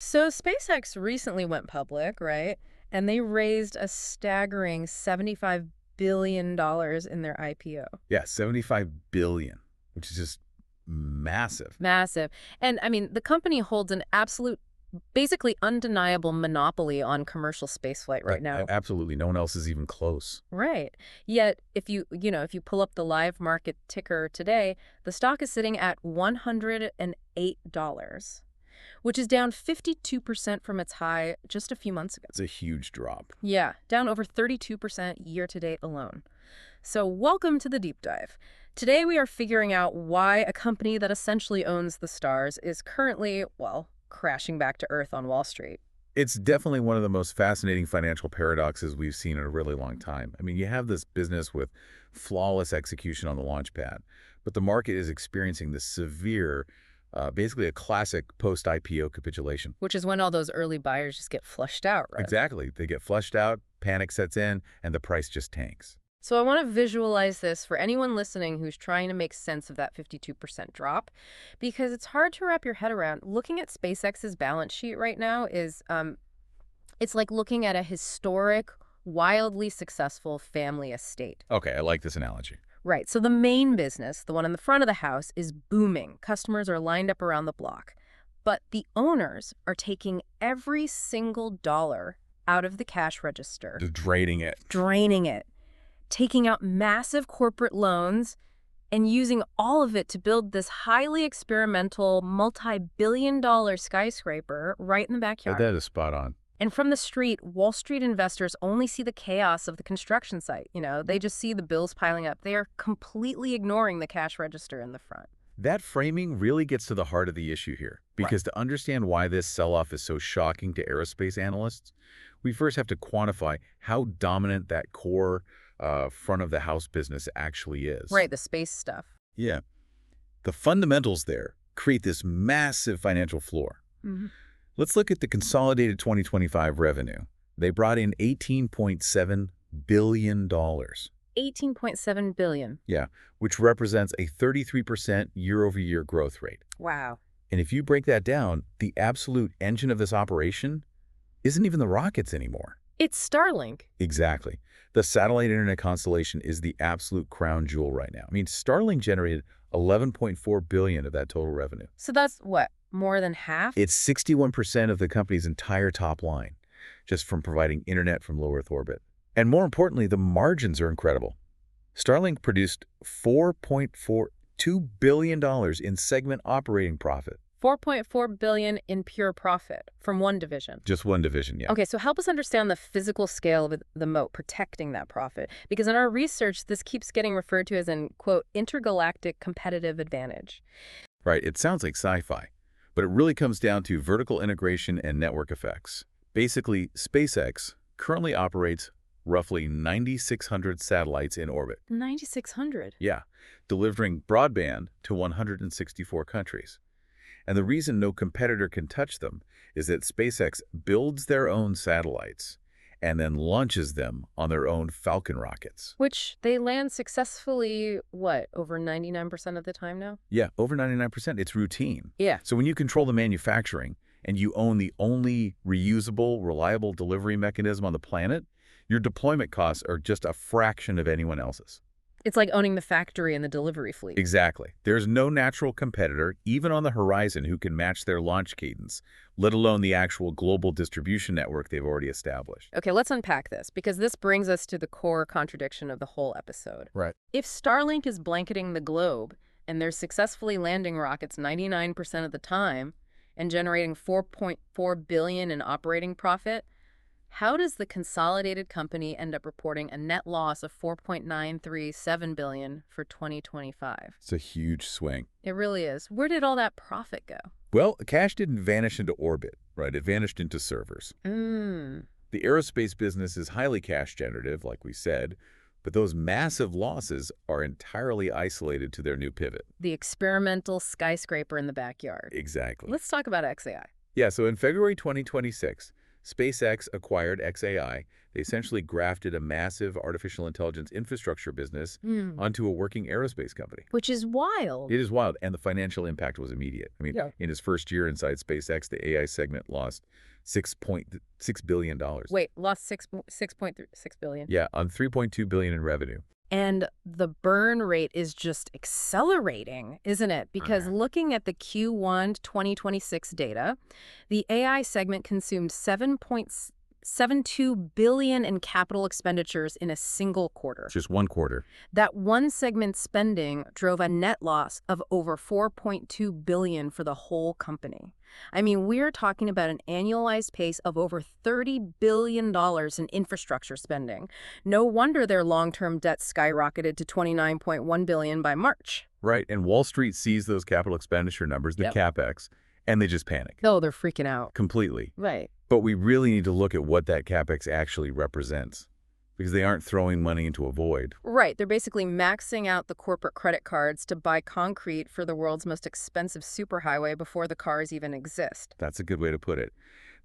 So SpaceX recently went public, right? And they raised a staggering $75 billion in their IPO. Yeah, 75 billion, which is just massive. Massive. And I mean, the company holds an absolute, basically undeniable monopoly on commercial spaceflight right now. Absolutely, no one else is even close. Right. Yet, if you pull up the live market ticker today, the stock is sitting at $108, which is down 52% from its high just a few months ago. It's a huge drop. Yeah, down over 32% year to date alone. So welcome to the deep dive. Today we are figuring out why a company that essentially owns the stars is currently, well, crashing back to earth on Wall Street. It's definitely one of the most fascinating financial paradoxes we've seen in a really long time. I mean, you have this business with flawless execution on the launch pad, but the market is experiencing this severe, basically a classic post-IPO capitulation. Which is when all those early buyers just get flushed out, right? Exactly. They get flushed out, panic sets in, and the price just tanks. So I want to visualize this for anyone listening who's trying to make sense of that 52% drop, because it's hard to wrap your head around. Looking at SpaceX's balance sheet right now is, it's like looking at a historic, wildly successful family estate. Okay, I like this analogy. Right. So the main business, the one in the front of the house, is booming. Customers are lined up around the block. But the owners are taking every single dollar out of the cash register. Just draining it. Draining it. Taking out massive corporate loans and using all of it to build this highly experimental, multi-billion-dollar skyscraper right in the backyard. That is spot on. And from the street, Wall Street investors only see the chaos of the construction site. They just see the bills piling up. They are completely ignoring the cash register in the front. That framing really gets to the heart of the issue here, because to understand why this sell-off is so shocking to aerospace analysts, we first have to quantify how dominant that core front of the house business actually is. Right, the space stuff. Yeah. The fundamentals there create this massive financial floor. Mm-hmm. Let's look at the consolidated 2025 revenue. They brought in $18.7 billion. $18.7 billion. Yeah, which represents a 33% year-over-year growth rate. Wow. And if you break that down, the absolute engine of this operation isn't even the rockets anymore. It's Starlink. Exactly. The satellite internet constellation is the absolute crown jewel right now. I mean, Starlink generated $11.4 billion of that total revenue. So that's what, more than half? It's 61% of the company's entire top line, just from providing internet from low Earth orbit. And more importantly, the margins are incredible. Starlink produced $4.42 billion in segment operating profit. $4.4 billion in pure profit from one division. Just one division, yeah. Okay, so help us understand the physical scale of the moat protecting that profit. Because in our research, this keeps getting referred to as an, quote, intergalactic competitive advantage. Right, it sounds like sci-fi, but it really comes down to vertical integration and network effects. Basically, SpaceX currently operates roughly 9,600 satellites in orbit. 9,600? Yeah, delivering broadband to 164 countries. And the reason no competitor can touch them is that SpaceX builds their own satellites and then launches them on their own Falcon rockets. Which they land successfully, what, over 99% of the time now? Yeah, over 99%. It's routine. Yeah. So when you control the manufacturing and you own the only reusable, reliable delivery mechanism on the planet, your deployment costs are just a fraction of anyone else's. It's like owning the factory and the delivery fleet. Exactly. There's no natural competitor, even on the horizon, who can match their launch cadence, let alone the actual global distribution network they've already established. Okay, let's unpack this, because this brings us to the core contradiction of the whole episode. Right. If Starlink is blanketing the globe, and they're successfully landing rockets 99% of the time, and generating $4.4 billion in operating profit, how does the consolidated company end up reporting a net loss of $4.937 billion for 2025? It's a huge swing. It really is. Where did all that profit go? Well, cash didn't vanish into orbit, right? It vanished into servers. The aerospace business is highly cash generative, like we said, but those massive losses are entirely isolated to their new pivot. The experimental skyscraper in the backyard. Exactly. Let's talk about XAI. Yeah, so in February 2026, SpaceX acquired xAI. They essentially grafted a massive artificial intelligence infrastructure business Hmm. onto a working aerospace company. Which is wild. It is wild, and the financial impact was immediate. I mean, Yeah. in his first year inside SpaceX, the AI segment lost $6.6 billion. Wait, lost 6.6 billion. Yeah, on $3.2 billion in revenue. And the burn rate is just accelerating, isn't it? Because looking at the Q1 2026 data, the AI segment consumed 7.72 billion in capital expenditures in a single quarter. Just one quarter. That one segment spending drove a net loss of over 4.2 billion for the whole company. I mean, we're talking about an annualized pace of over $30 billion in infrastructure spending. No wonder their long-term debt skyrocketed to 29.1 billion by March. Right, and Wall Street sees those capital expenditure numbers, the Yep. CapEx, and they just panic. Oh, they're freaking out. Completely. Right. But we really need to look at what that CapEx actually represents, because they aren't throwing money into a void. Right. They're basically maxing out the corporate credit cards to buy concrete for the world's most expensive superhighway before the cars even exist. That's a good way to put it.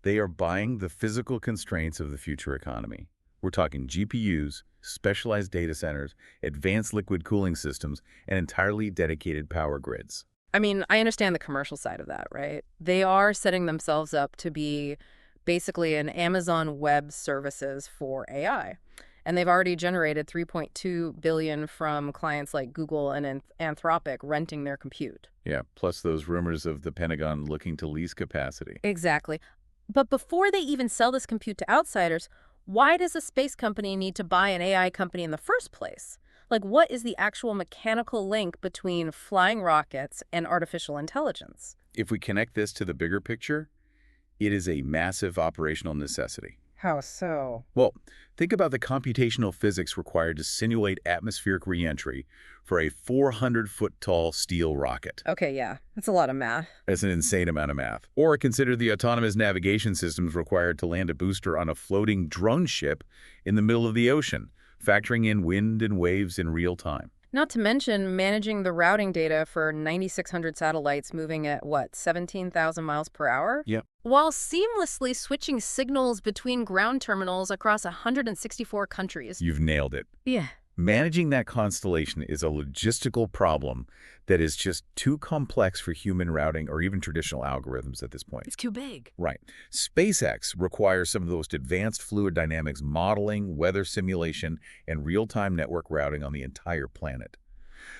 They are buying the physical constraints of the future economy. We're talking GPUs, specialized data centers, advanced liquid cooling systems, and entirely dedicated power grids. I mean, I understand the commercial side of that, right? They are setting themselves up to be basically an Amazon Web Services for AI. And they've already generated 3.2 billion from clients like Google and Anthropic renting their compute. Yeah, plus those rumors of the Pentagon looking to lease capacity. Exactly. But before they even sell this compute to outsiders, why does a space company need to buy an AI company in the first place? Like, what is the actual mechanical link between flying rockets and artificial intelligence? If we connect this to the bigger picture, it is a massive operational necessity. How so? Well, think about the computational physics required to simulate atmospheric reentry for a 400-foot-tall steel rocket. Okay, yeah, that's a lot of math. That's an insane amount of math. Or consider the autonomous navigation systems required to land a booster on a floating drone ship in the middle of the ocean, factoring in wind and waves in real time. Not to mention managing the routing data for 9,600 satellites moving at, what, 17,000 miles per hour? Yep. While seamlessly switching signals between ground terminals across 164 countries. You've nailed it. Yeah. Managing that constellation is a logistical problem that is just too complex for human routing or even traditional algorithms at this point. It's too big. Right. SpaceX requires some of the most advanced fluid dynamics modeling, weather simulation, and real-time network routing on the entire planet.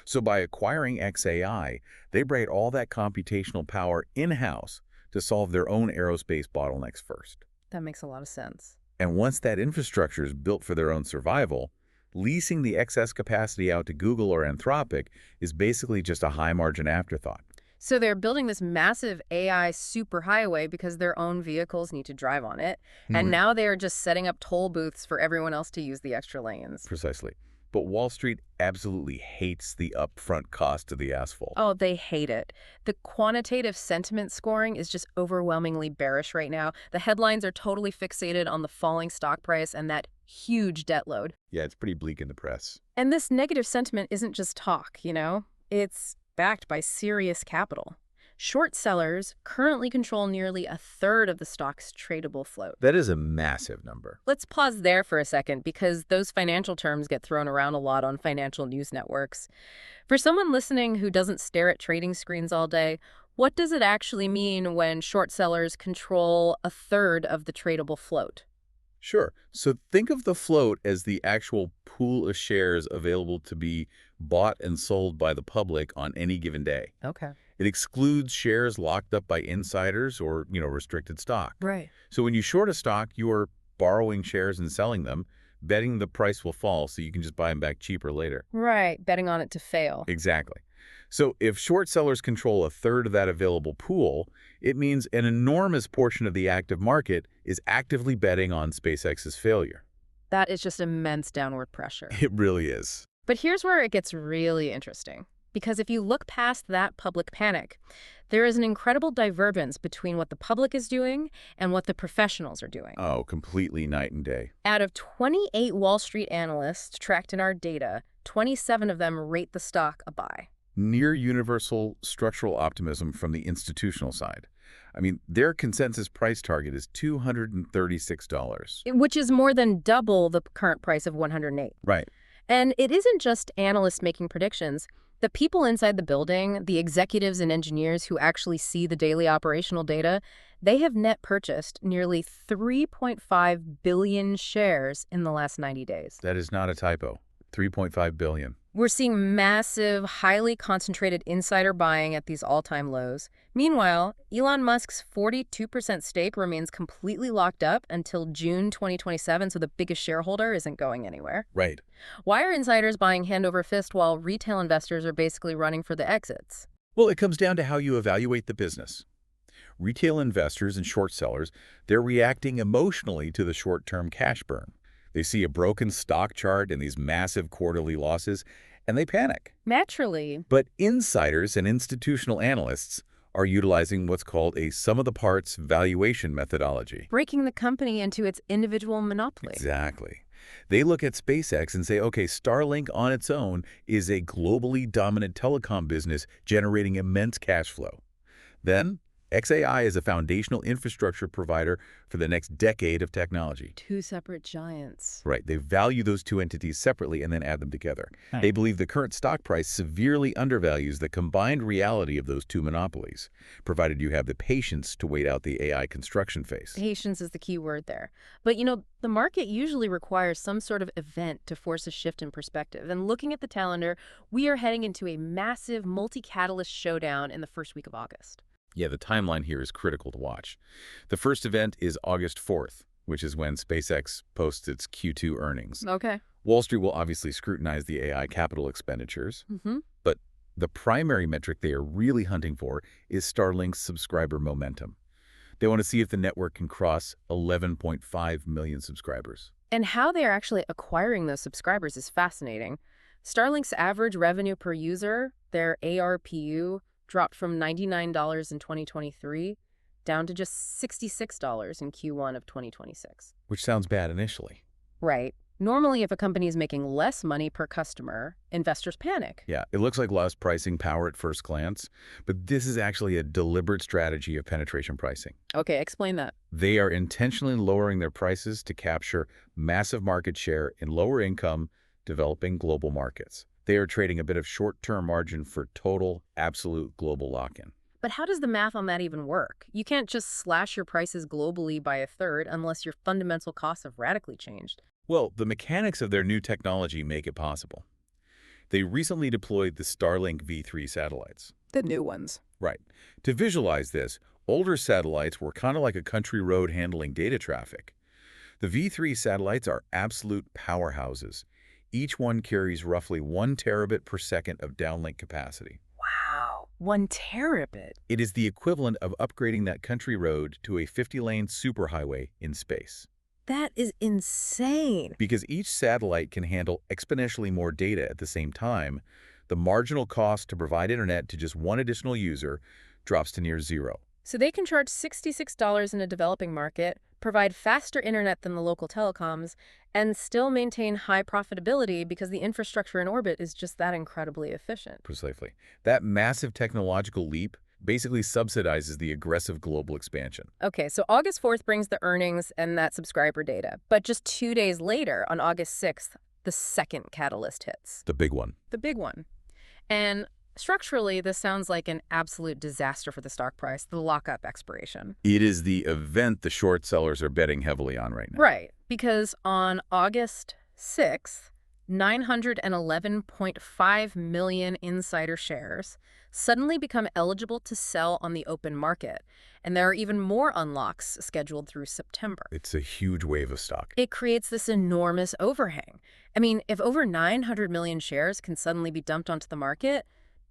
So by acquiring xAI, they bring all that computational power in-house to solve their own aerospace bottlenecks first. That makes a lot of sense. And once that infrastructure is built for their own survival, leasing the excess capacity out to Google or Anthropic is basically just a high-margin afterthought. So they're building this massive AI superhighway because their own vehicles need to drive on it. And now they are just setting up toll booths for everyone else to use the extra lanes. Precisely. But Wall Street absolutely hates the upfront cost of the asphalt. Oh, they hate it. The quantitative sentiment scoring is just overwhelmingly bearish right now. The headlines are totally fixated on the falling stock price and that huge debt load. Yeah, it's pretty bleak in the press. And this negative sentiment isn't just talk, you know? It's backed by serious capital. Short sellers currently control nearly a third of the stock's tradable float. That is a massive number. Let's pause there for a second because those financial terms get thrown around a lot on financial news networks. For someone listening who doesn't stare at trading screens all day, what does it actually mean when short sellers control a third of the tradable float? Sure. So think of the float as the actual pool of shares available to be bought and sold by the public on any given day. Okay. It excludes shares locked up by insiders or, restricted stock. Right. So when you short a stock, you are borrowing shares and selling them, betting the price will fall so you can just buy them back cheaper later. Right. Betting on it to fail. Exactly. So if short sellers control a third of that available pool, it means an enormous portion of the active market is actively betting on SpaceX's failure. That is just immense downward pressure. It really is. But here's where it gets really interesting. Because if you look past that public panic, there is an incredible divergence between what the public is doing and what the professionals are doing. Oh, completely night and day. Out of 28 Wall Street analysts tracked in our data, 27 of them rate the stock a buy. Near universal structural optimism from the institutional side. I mean, their consensus price target is $236. Which is more than double the current price of 108. Right. And it isn't just analysts making predictions. The people inside the building, the executives and engineers who actually see the daily operational data, they have net purchased nearly 3.5 billion shares in the last 90 days. That is not a typo. 3.5 billion. We're seeing massive, highly concentrated insider buying at these all-time lows. Meanwhile, Elon Musk's 42% stake remains completely locked up until June 2027, so the biggest shareholder isn't going anywhere. Right. Why are insiders buying hand over fist while retail investors are basically running for the exits? Well, it comes down to how you evaluate the business. Retail investors and short sellers, they're reacting emotionally to the short-term cash burn. They see a broken stock chart and these massive quarterly losses, and they panic. Naturally. But insiders and institutional analysts are utilizing what's called a sum-of-the-parts valuation methodology. Breaking the company into its individual monopoly. Exactly. They look at SpaceX and say, okay, Starlink on its own is a globally dominant telecom business generating immense cash flow. Then, xAI is a foundational infrastructure provider for the next decade of technology. Two separate giants. Right. They value those two entities separately and then add them together. They believe the current stock price severely undervalues the combined reality of those two monopolies, provided you have the patience to wait out the AI construction phase. Patience is the key word there. But, the market usually requires some sort of event to force a shift in perspective. And looking at the calendar, we are heading into a massive multi-catalyst showdown in the first week of August. Yeah, the timeline here is critical to watch. The first event is August 4th, which is when SpaceX posts its Q2 earnings. Okay. Wall Street will obviously scrutinize the AI capital expenditures, but the primary metric they are really hunting for is Starlink's subscriber momentum. They want to see if the network can cross 11.5 million subscribers. And how they are actually acquiring those subscribers is fascinating. Starlink's average revenue per user, their ARPU, dropped from $99 in 2023 down to just $66 in Q1 of 2026. Which sounds bad initially. Right. Normally, if a company is making less money per customer, investors panic. Yeah, it looks like less pricing power at first glance, but this is actually a deliberate strategy of penetration pricing. Okay, explain that. They are intentionally lowering their prices to capture massive market share in lower income, developing global markets. They are trading a bit of short-term margin for total, absolute global lock-in. But how does the math on that even work? You can't just slash your prices globally by a third unless your fundamental costs have radically changed. Well, the mechanics of their new technology make it possible. They recently deployed the Starlink V3 satellites. The new ones. Right. To visualize this, older satellites were kind of like a country road handling data traffic. The V3 satellites are absolute powerhouses. Each one carries roughly 1 terabit per second of downlink capacity. Wow, 1 terabit. It is the equivalent of upgrading that country road to a 50-lane superhighway in space. That is insane. Because each satellite can handle exponentially more data at the same time, the marginal cost to provide internet to just one additional user drops to near zero. So they can charge $66 in a developing market, provide faster internet than the local telecoms, and still maintain high profitability because the infrastructure in orbit is just that incredibly efficient. Precisely. That massive technological leap basically subsidizes the aggressive global expansion. Okay, so August 4th brings the earnings and that subscriber data. But just 2 days later, on August 6th, the second catalyst hits. The big one. The big one. And structurally, this sounds like an absolute disaster for the stock price, the lockup expiration. It is the event the short sellers are betting heavily on right now. Right, because on August 6th, 911.5 million insider shares suddenly become eligible to sell on the open market, and there are even more unlocks scheduled through September. It's a huge wave of stock. It creates this enormous overhang. I mean, if over 900 million shares can suddenly be dumped onto the market,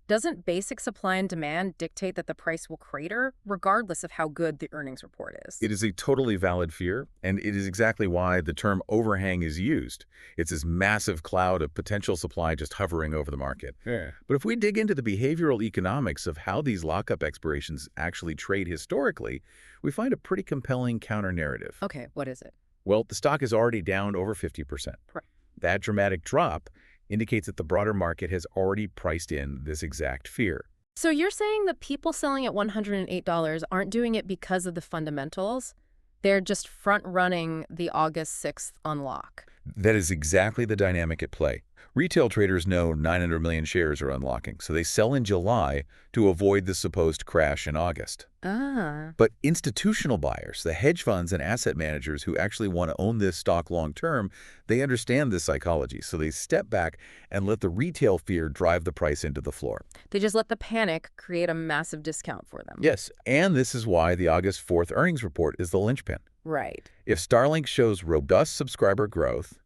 doesn't basic supply and demand dictate that the price will crater, regardless of how good the earnings report is? It is a totally valid fear, and it is exactly why the term overhang is used. It's this massive cloud of potential supply just hovering over the market. Yeah. But if we dig into the behavioral economics of how these lockup expirations actually trade historically, we find a pretty compelling counter-narrative. Okay, what is it? Well, the stock is already down over 50%. Right. That dramatic drop indicates that the broader market has already priced in this exact fear. So you're saying the people selling at $108 aren't doing it because of the fundamentals? They're just front-running the August 6th unlock. That is exactly the dynamic at play. Retail traders know 900 million shares are unlocking, so they sell in July to avoid the supposed crash in August. Ah. But institutional buyers, the hedge funds and asset managers who actually want to own this stock long term, they understand this psychology, so they step back and let the retail fear drive the price into the floor. They just let the panic create a massive discount for them. Yes, and this is why the August 4th earnings report is the linchpin. Right. If Starlink shows robust subscriber growth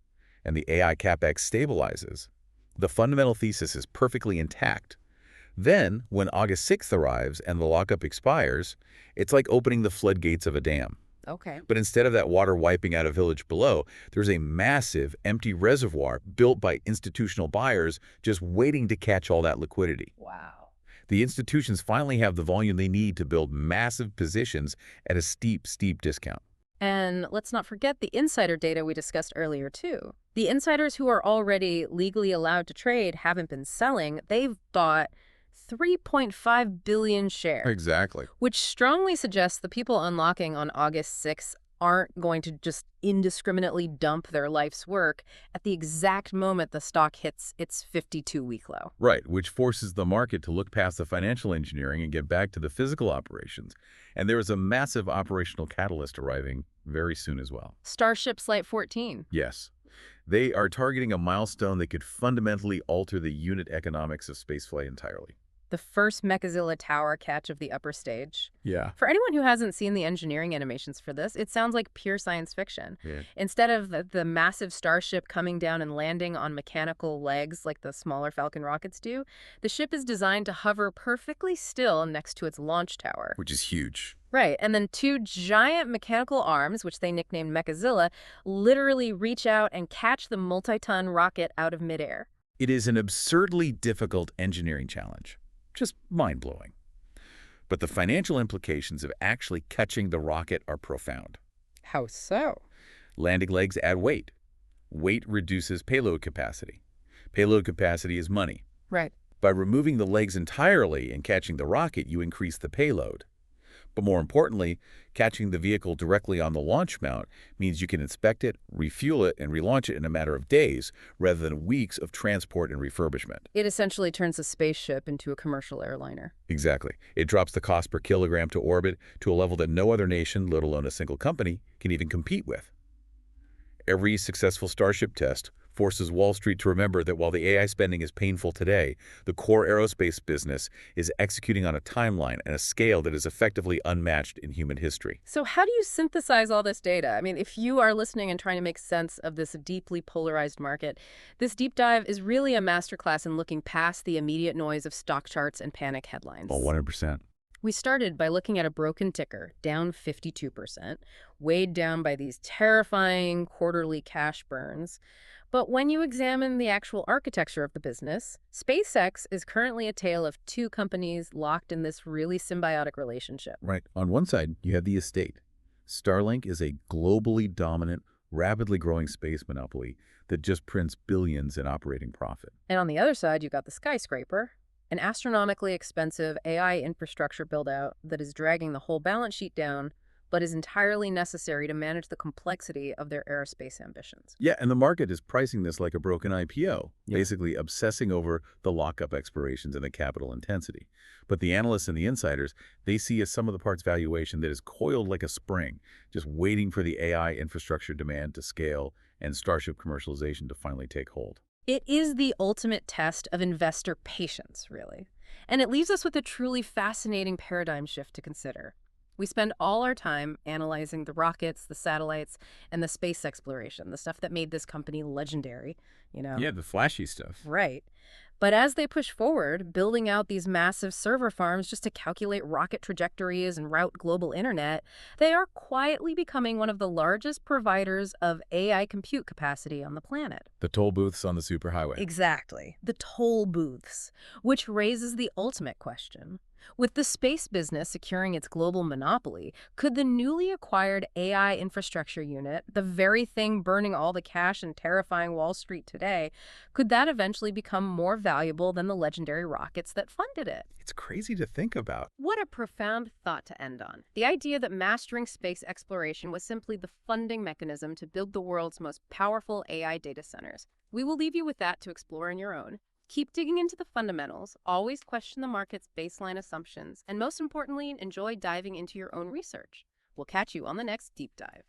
and the AI CapEx stabilizes, the fundamental thesis is perfectly intact. Then, when August 6th arrives and the lockup expires, it's like opening the floodgates of a dam. Okay. But instead of that water wiping out a village below, there's a massive, empty reservoir built by institutional buyers just waiting to catch all that liquidity. Wow. The institutions finally have the volume they need to build massive positions at a steep, steep discount. And let's not forget the insider data we discussed earlier, too. The insiders who are already legally allowed to trade haven't been selling. They've bought 3.5 billion shares. Exactly. Which strongly suggests the people unlocking on August 6th aren't going to just indiscriminately dump their life's work at the exact moment the stock hits its 52-week low. Right, which forces the market to look past the financial engineering and get back to the physical operations. And there is a massive operational catalyst arriving very soon as well. Starship Flight 14. Yes. They are targeting a milestone that could fundamentally alter the unit economics of spaceflight entirely. The first Mechazilla tower catch of the upper stage. Yeah. For anyone who hasn't seen the engineering animations for this, it sounds like pure science fiction. Yeah. Instead of the massive starship coming down and landing on mechanical legs like the smaller Falcon rockets do, the ship is designed to hover perfectly still next to its launch tower. Which is huge. Right, and then two giant mechanical arms, which they nicknamed Mechazilla, literally reach out and catch the multi-ton rocket out of midair. It is an absurdly difficult engineering challenge. Just mind-blowing. But the financial implications of actually catching the rocket are profound. How so? Landing legs add weight. Weight reduces payload capacity. Payload capacity is money. Right. By removing the legs entirely and catching the rocket, you increase the payload. But more importantly, catching the vehicle directly on the launch mount means you can inspect it, refuel it, and relaunch it in a matter of days rather than weeks of transport and refurbishment. It essentially turns a spaceship into a commercial airliner. Exactly. It drops the cost per kilogram to orbit to a level that no other nation, let alone a single company, can even compete with. Every successful Starship test forces Wall Street to remember that while the AI spending is painful today, the core aerospace business is executing on a timeline and a scale that is effectively unmatched in human history. So how do you synthesize all this data? I mean, if you are listening and trying to make sense of this deeply polarized market, this deep dive is really a masterclass in looking past the immediate noise of stock charts and panic headlines. Oh, 100%. We started by looking at a broken ticker, down 52%, weighed down by these terrifying quarterly cash burns. But when you examine the actual architecture of the business, SpaceX is currently a tale of two companies locked in this really symbiotic relationship. Right. On one side, you have the estate. Starlink is a globally dominant, rapidly growing space monopoly that just prints billions in operating profit. And on the other side, you've got the skyscraper, an astronomically expensive AI infrastructure build-out that is dragging the whole balance sheet down, but is entirely necessary to manage the complexity of their aerospace ambitions. Yeah, and the market is pricing this like a broken IPO, basically obsessing over the lockup expirations and the capital intensity. But the analysts and the insiders, they see a sum of the parts valuation that is coiled like a spring, just waiting for the AI infrastructure demand to scale and Starship commercialization to finally take hold. It is the ultimate test of investor patience, really. And it leaves us with a truly fascinating paradigm shift to consider. We spend all our time analyzing the rockets, the satellites, and the space exploration, the stuff that made this company legendary, you know? Yeah, the flashy stuff. Right. But as they push forward, building out these massive server farms just to calculate rocket trajectories and route global internet, they are quietly becoming one of the largest providers of AI compute capacity on the planet. The toll booths on the superhighway. Exactly. The toll booths, which raises the ultimate question. With the space business securing its global monopoly, could the newly acquired AI infrastructure unit, the very thing burning all the cash and terrifying Wall Street today, could that eventually become more valuable than the legendary rockets that funded it? It's crazy to think about. What a profound thought to end on. The idea that mastering space exploration was simply the funding mechanism to build the world's most powerful AI data centers. We will leave you with that to explore on your own. Keep digging into the fundamentals, always question the market's baseline assumptions, and most importantly, enjoy diving into your own research. We'll catch you on the next deep dive.